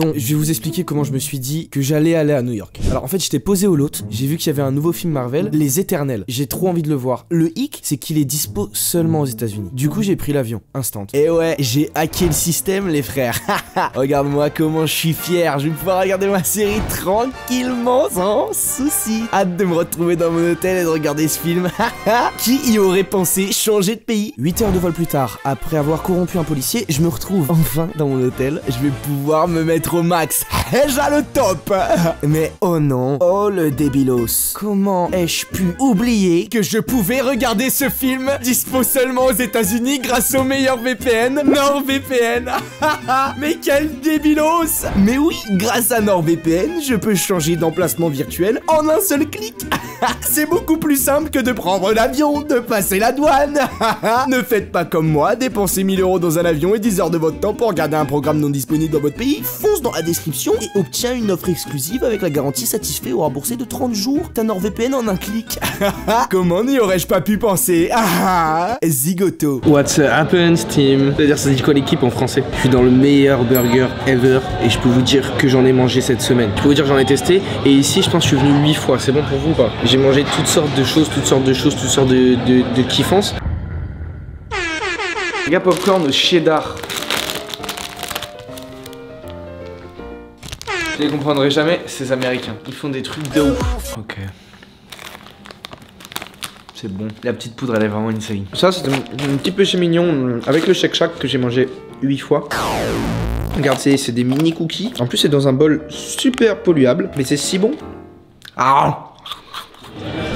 Bon, je vais vous expliquer comment je me suis dit que j'allais aller à New York. Alors en fait, j'étais posé au lot, j'ai vu qu'il y avait un nouveau film Marvel, Les Éternels. J'ai trop envie de le voir. Le hic, c'est qu'il est dispo seulement aux États-Unis. Du coup, j'ai pris l'avion, instant. Et ouais, j'ai hacké le système, les frères. Regarde-moi comment je suis fier. Je vais pouvoir regarder ma série tranquillement, sans souci. Hâte de me retrouver dans mon hôtel et de regarder ce film. Qui y aurait pensé changer de pays? 8 heures de vol plus tard, après avoir corrompu un policier, je me retrouve enfin dans mon hôtel. Je vais pouvoir me mettre au max. Déjà le top. Mais oh non, oh le débilos. Comment ai-je pu oublier que je pouvais regarder ce film dispo seulement aux États-Unis grâce au meilleur VPN, NordVPN. Mais quel débilos. Mais oui, grâce à NordVPN, je peux changer d'emplacement virtuel en un seul clic. C'est beaucoup plus simple que de prendre l'avion, de passer la douane. Ne faites pas comme moi, dépensez 1000 € dans un avion et 10 heures de votre temps pour regarder un programme non disponible dans votre pays. Fonce dans la description et obtiens une offre exclusive avec la garantie satisfait ou remboursée de 30 jours. T'as NordVPN en un clic. Comment n'y aurais-je pas pu penser? Zigoto. What's happens team? C'est-à-dire ça dit quoi l'équipe en français? Je suis dans le meilleur burger ever et je peux vous dire que j'en ai mangé cette semaine. Je peux vous dire que j'en ai testé et ici je pense que je suis venu 8 fois. C'est bon pour vous ou pas? J'ai mangé toutes sortes de choses, toutes sortes de kiffances. Les gars, popcorn au cheddar. Je les comprendrai jamais, ces américains. Ils font des trucs de ouf. Ok. C'est bon. La petite poudre, elle est vraiment insane. Ça, c'est un petit péché mignon avec le Shake Shack que j'ai mangé 8 fois. Regarde, c'est des mini cookies. En plus, c'est dans un bol super polluable. Mais c'est si bon. Ah!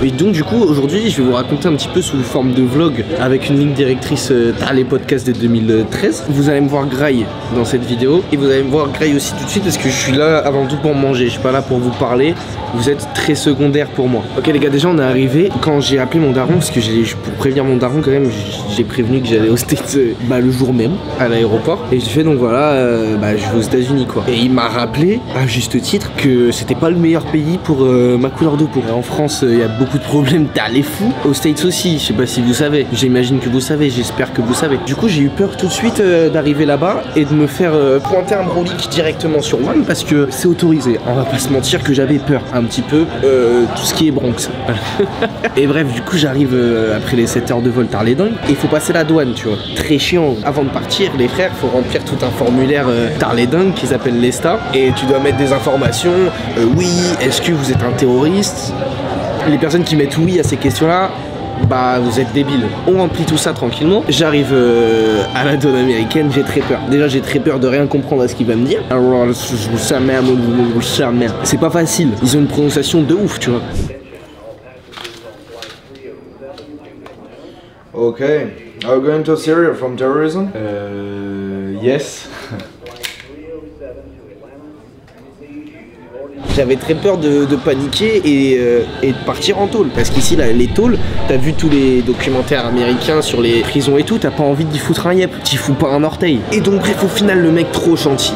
Et donc du coup aujourd'hui je vais vous raconter un petit peu sous forme de vlog avec une ligne directrice les podcasts de 2013. Vous allez me voir graille dans cette vidéo et vous allez me voir graille aussi tout de suite parce que je suis là avant tout pour manger, je suis pas là pour vous parler, vous êtes très secondaire pour moi. Ok les gars, déjà on est arrivé, quand j'ai appelé mon daron, parce que pour prévenir mon daron quand même, j'ai prévenu que j'allais aux States le jour même à l'aéroport et j'ai fait donc voilà je vais aux États-Unis quoi. Et il m'a rappelé à juste titre que c'était pas le meilleur pays pour ma couleur de peau. En France il y a beaucoup de problèmes, t'as les fous. Aux States aussi, je sais pas si vous savez, j'imagine que vous savez, j'espère que vous savez. Du coup j'ai eu peur tout de suite d'arriver là-bas et de me faire pointer un brolic directement sur One parce que c'est autorisé. On va pas se mentir que j'avais peur un petit peu, tout ce qui est Bronx. Et bref, du coup j'arrive après les 7 heures de vol tard les dingues et il faut passer la douane, tu vois. Très chiant. Avant de partir, les frères, faut remplir tout un formulaire tard les dingues qui s'appelle l'ESTA et tu dois mettre des informations. Oui, est-ce que vous êtes un terroriste? Les personnes qui mettent oui à ces questions-là, bah vous êtes débiles. On remplit tout ça tranquillement. J'arrive à la douane américaine, j'ai très peur. Déjà j'ai très peur de rien comprendre à ce qu'il va me dire. Alors ça merde, c'est pas facile. Ils ont une prononciation de ouf, tu vois. Okay, are you going to Syria from terrorism? Yes. J'avais très peur de paniquer et de partir en tôle. Parce qu'ici, les tôles, t'as vu tous les documentaires américains sur les prisons et tout, t'as pas envie d'y foutre un yep, t'y fous pas un orteil. Et donc bref, au final, le mec trop gentil,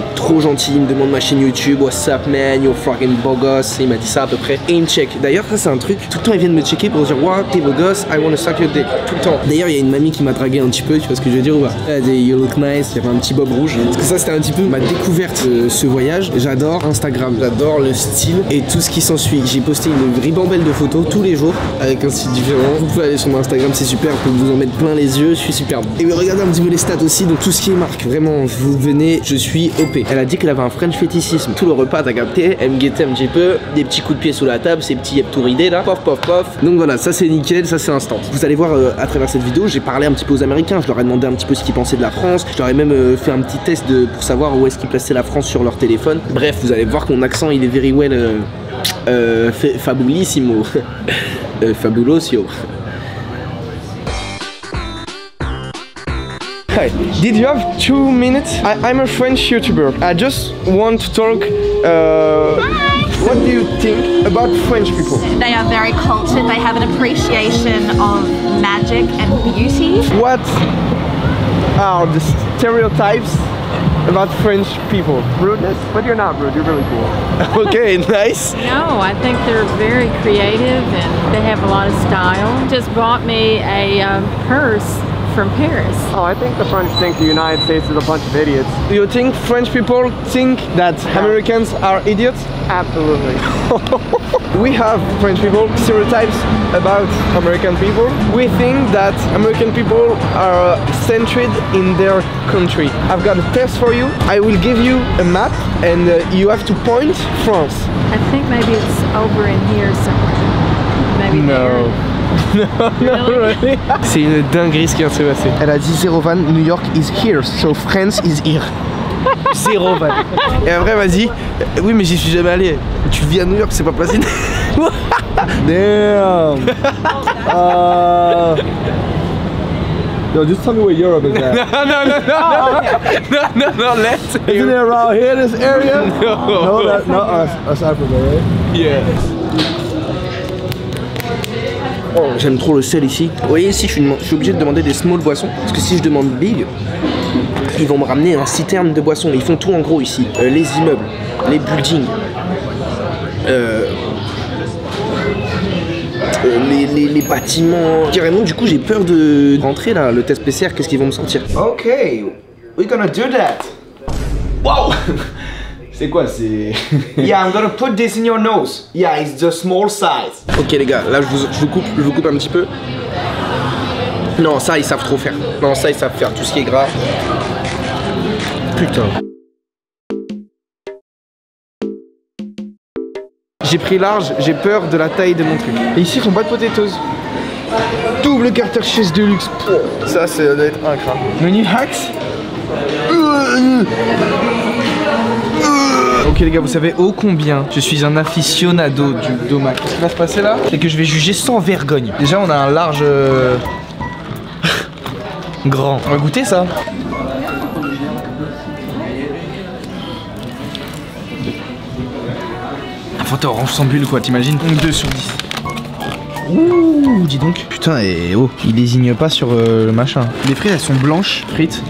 il me demande ma chaîne YouTube, what's up man, you're fucking beau gosse, il m'a dit ça à peu près. Et il me check. D'ailleurs, ça c'est un truc, tout le temps ils viennent me checker pour dire, wow, t'es beau gosse, I wanna suck your dick, tout le temps. D'ailleurs, il y a une mamie qui m'a dragué un petit peu, tu vois ce que je veux dire ou pas? Elle a dit, you look nice, il y avait un petit bob rouge. Parce que ça c'était un petit peu ma découverte ce voyage. J'adore Instagram, j'adore le style et tout ce qui s'ensuit. J'ai posté une ribambelle de photos tous les jours avec un style différent. Vous pouvez aller sur mon Instagram, c'est super, je peux vous en mettre plein les yeux, je suis superbe. Et regardez un petit peu les stats aussi, donc tout ce qui est marque, vraiment, vous venez, je suis OP. Elle a dit qu'elle avait un French fétichisme. Tout le repas, t'as capté, elle me guettait un petit peu, des petits coups de pied sous la table, ces petits yep-touridés là, pof pof pof. Donc voilà, ça c'est nickel, ça c'est instant. Vous allez voir à travers cette vidéo, j'ai parlé un petit peu aux Américains, je leur ai demandé un petit peu ce qu'ils pensaient de la France, je leur ai même fait un petit test pour savoir où est-ce qu'ils plaçaient la France sur leur téléphone. Bref, vous allez voir que mon accent il est very well fabulissimo. Fabulosio. Hi, did you have 2 minutes? I'm a French YouTuber. I just want to talk. What do you think about French people? They are very cultured. They have an appreciation of magic and beauty. What are the stereotypes about French people? Rudeness? But you're not rude, you're really cool. Okay, nice. No, I think they're very creative and they have a lot of style. Just bought me a purse from Paris? Oh, I think the French think the United States is a bunch of idiots. Do you think French people think that Americans are idiots? Absolutely. We have French people stereotypes about American people. We think that American people are centered in their country. I've got a test for you. I will give you a map and you have to point France. I think maybe it's over in here somewhere. Maybe No. Really? C'est une dinguerie ce qui vient de se passer. Elle a dit zéro van, New York is here, so France is here. Zéro van. Et après elle m'a dit, oui mais j'y suis jamais allé. Tu vis à New York, c'est pas placé. Damn. Yo, just tell me where Europe is at. No, let's. Isn't it around here, this area? No, that's Africa, right? Yeah. Oh, j'aime trop le sel ici. Vous voyez ici, je suis obligé de demander des small boissons. Parce que si je demande big, ils vont me ramener un citerne de boissons. Ils font tout en gros ici. Les immeubles, les buildings, les bâtiments. Carrément, du coup, j'ai peur de rentrer là, le test PCR. Qu'est-ce qu'ils vont me sortir? Ok, we're gonna do that. Wow. C'est quoi, c'est... Yeah, I'm gonna put this in your nose. Yeah, it's the small size. Ok les gars, là je vous coupe un petit peu. Non, ça ils savent trop faire. Non, ça ils savent faire tout ce qui est gras. Putain. J'ai pris large, j'ai peur de la taille de mon truc. Et ici ils font pas de potatoes. Double carter chaise de luxe. Ça, ça doit être incroyable. Menu hacks. Ok les gars, vous savez ô combien je suis un aficionado du domac. Ce qui va se passer là, c'est que je vais juger sans vergogne. Déjà on a un large grand. On va goûter ça. Un Fanta orange sans bulle quoi, t'imagines? 2 sur 10. Ouh, dis donc. Putain, et oh, il désigne pas sur le machin. Les frites elles sont blanches, frites.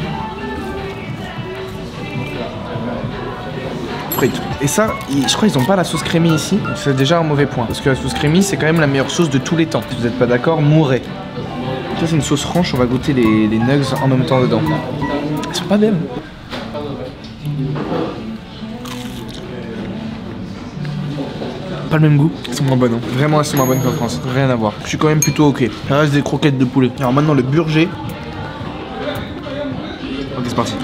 Et ça, je crois qu'ils ont pas la sauce crémie ici. C'est déjà un mauvais point. Parce que la sauce crémie, c'est quand même la meilleure sauce de tous les temps. Si vous n'êtes pas d'accord, mourrez. Ça, c'est une sauce franche. On va goûter les nugs en même temps dedans. Elles sont pas belles. Pas le même goût. Elles sont moins bonnes. Hein. Vraiment, elles sont moins bonnes qu'en France. Rien à voir. Je suis quand même plutôt ok. Ça reste des croquettes de poulet. Alors maintenant, le burger. Ok, c'est parti.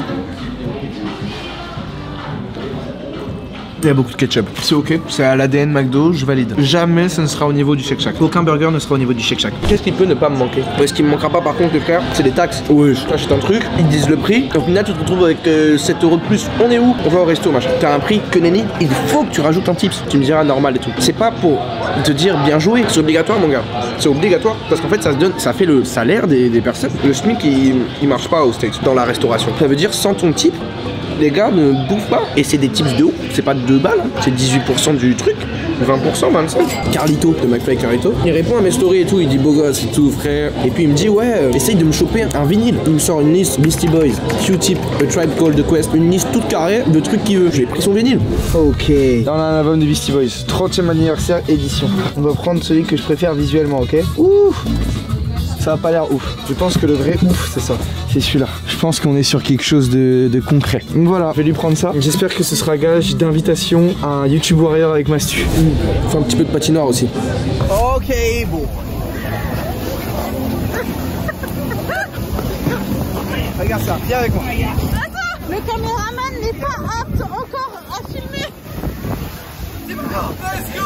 Il y a beaucoup de ketchup. C'est ok, c'est à l'ADN McDo, je valide. Jamais ça ne sera au niveau du Shake Shack. Aucun burger ne sera au niveau du Shake Shack. Qu'est-ce qui peut ne pas me manquer? Ce qui me manquera pas par contre, les frères, c'est les taxes. Oui, je t'achète un truc, ils disent le prix. Au final, tu te retrouves avec 7 € de plus. On est où? On va au resto, machin. T'as un prix que nenni, il faut que tu rajoutes un tips. Tu me diras normal et tout. C'est pas pour te dire bien joué, c'est obligatoire, mon gars. C'est obligatoire parce qu'en fait, ça se donne, ça fait le salaire des personnes. Le SMIC, il marche pas aux States dans la restauration. Ça veut dire sans ton type, les gars ne bouffent pas. Et c'est des tips de ouf, c'est pas 2 balles, hein. C'est 18% du truc, 20%, 25%. Carlito, de McFly Carlito, il répond à mes stories et tout, il dit beau gosse et tout frère. Et puis il me dit ouais, essaye de me choper un vinyle. Il me sort une liste, Beastie Boys, Q-Tip, A Tribe Called Quest, une liste toute carrée de trucs qu'il veut. J'ai pris son vinyle. Ok. Là on a un album de Beastie Boys, 30e anniversaire édition. On va prendre celui que je préfère visuellement, ok? Ouh. Ça a pas l'air ouf. Je pense que le vrai ouf, c'est ça. C'est celui-là. Je pense qu'on est sur quelque chose de concret. Donc voilà, je vais lui prendre ça. J'espère que ce sera gage d'invitation à un YouTube Warrior avec Mastu. Faut un petit peu de patinoire aussi. Ok, bon. Regarde ça, viens avec moi. Attends, le caméraman n'est pas apte encore à filmer. C'est bon, let's go.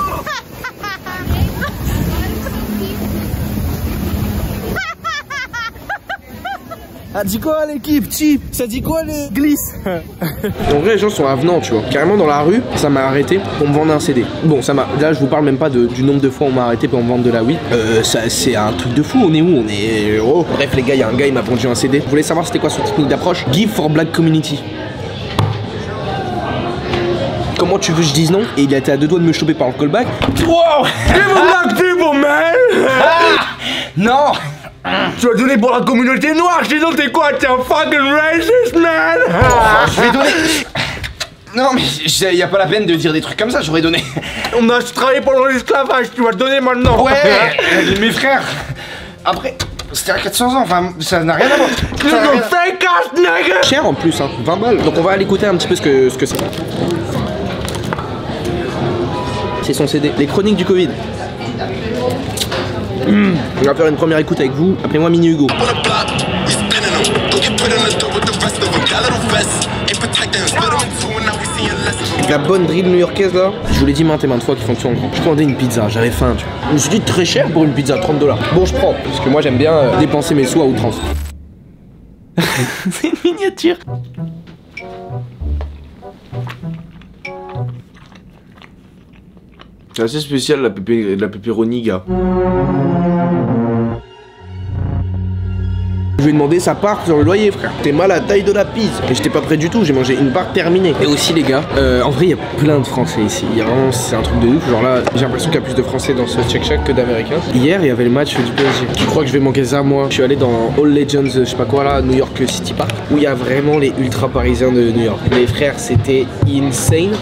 Ça dit quoi l'équipe, Chip? Ça dit quoi les glisses? En vrai les gens sont avenants tu vois. Carrément dans la rue, ça m'a arrêté pour me vendre un CD. Bon ça m'a. Là je vous parle même pas du nombre de fois où on m'a arrêté pour me vendre de la weed. C'est un truc de fou, on est où? On est. Oh. Bref les gars, il y a un gars il m'a vendu un CD. Vous voulez savoir c'était quoi son technique d'approche? Give for Black Community. Comment tu veux que je dise non? Et il a été à 2 doigts de me choper par le callback. Wow! Give for Black people man! Non! Tu vas donner pour la communauté noire, sinon t'es quoi? T'es un fucking racist man! Je vais donner. Non mais y a pas la peine de dire des trucs comme ça, j'aurais donné. On a travaillé pendant l'esclavage, tu vas le donner maintenant. Ouais, mes frères. Après, C'était à 400 ans, enfin ça n'a rien à voir. Cher en plus, hein, 20 balles. Donc on va aller écouter un petit peu ce que c'est. C'est son CD, les chroniques du Covid. On va faire une première écoute avec vous. Appelez-moi Mini Hugo. La bonne drill new-yorkaise là, je vous l'ai dit maintes et maintes fois qu'il fonctionne. Je commandais une pizza, j'avais faim, tu vois. Je me suis dit très cher pour une pizza, 30 $. Bon, je prends, parce que moi j'aime bien dépenser mes sous à outrance. C'est une miniature. C'est assez spécial la pepperoni, gars. Je lui ai demandé sa part sur le loyer, frère. T'es mal à la taille de la pizza. Et j'étais pas prêt du tout, j'ai mangé une part terminée. Et aussi les gars, en vrai il y a plein de Français ici. Il y a vraiment, c'est un truc de ouf. Genre là, j'ai l'impression qu'il y a plus de Français dans ce Shake Shack que d'Américains. Hier, il y avait le match du PSG. Tu crois que je vais manquer ça, moi? Je suis allé dans All Legends, je sais pas quoi là, New York City Park, où il y a vraiment les ultra parisiens de New York. Les frères, c'était insane.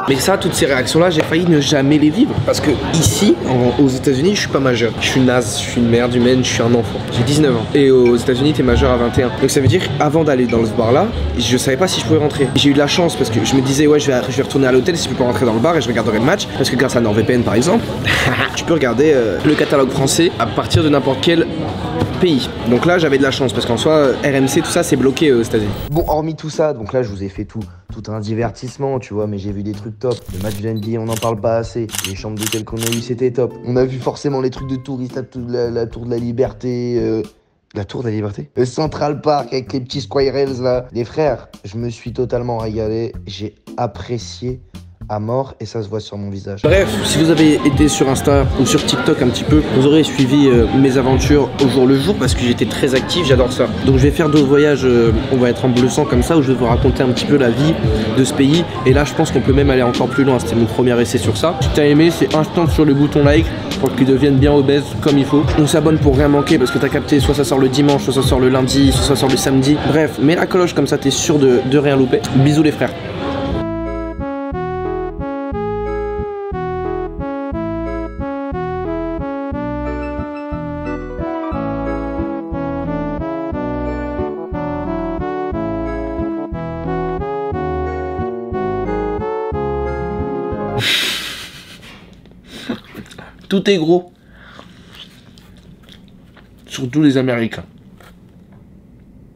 Mais ça, toutes ces réactions-là, j'ai failli ne jamais les vivre. Parce que ici, aux États-Unis, je suis pas majeur. Je suis naze, je suis une merde humaine, je suis un enfant. J'ai 19 ans. Et aux États-Unis, t'es majeur à 21. Donc ça veut dire, avant d'aller dans ce bar-là, je savais pas si je pouvais rentrer. J'ai eu de la chance parce que je me disais, ouais, je vais retourner à l'hôtel si je peux pas rentrer dans le bar et je regarderai le match. Parce que grâce à NordVPN, par exemple, tu peux regarder le catalogue français à partir de n'importe quel pays. Donc là, j'avais de la chance parce qu'en soi, RMC, tout ça, c'est bloqué aux États-Unis. Bon, hormis tout ça, donc là, je vous ai fait tout un divertissement, tu vois, mais j'ai vu des trucs top. Le match de NBA, on n'en parle pas assez. Les chambres d'hôtel qu'on a eu, c'était top. On a vu forcément les trucs de touristes, la tour de la Liberté. La tour de la Liberté, le Central Park avec les petits squirrels là. Les frères, je me suis totalement régalé. J'ai apprécié à mort et ça se voit sur mon visage. Bref, si vous avez été sur Insta ou sur TikTok un petit peu, vous aurez suivi mes aventures au jour le jour parce que j'étais très actif, j'adore ça. Donc je vais faire d'autres voyages, on va être en bleu sang comme ça, où je vais vous raconter un petit peu la vie de ce pays. Et là je pense qu'on peut même aller encore plus loin, c'était mon premier essai sur ça. Si t'as aimé, c'est instant sur le bouton like pour qu'ils deviennent bien obèses comme il faut. On s'abonne pour rien manquer parce que t'as capté, soit ça sort le dimanche, soit ça sort le lundi, soit ça sort le samedi. Bref, mets la cloche comme ça t'es sûr de rien louper. Bisous les frères. Tout est gros. Surtout les Américains.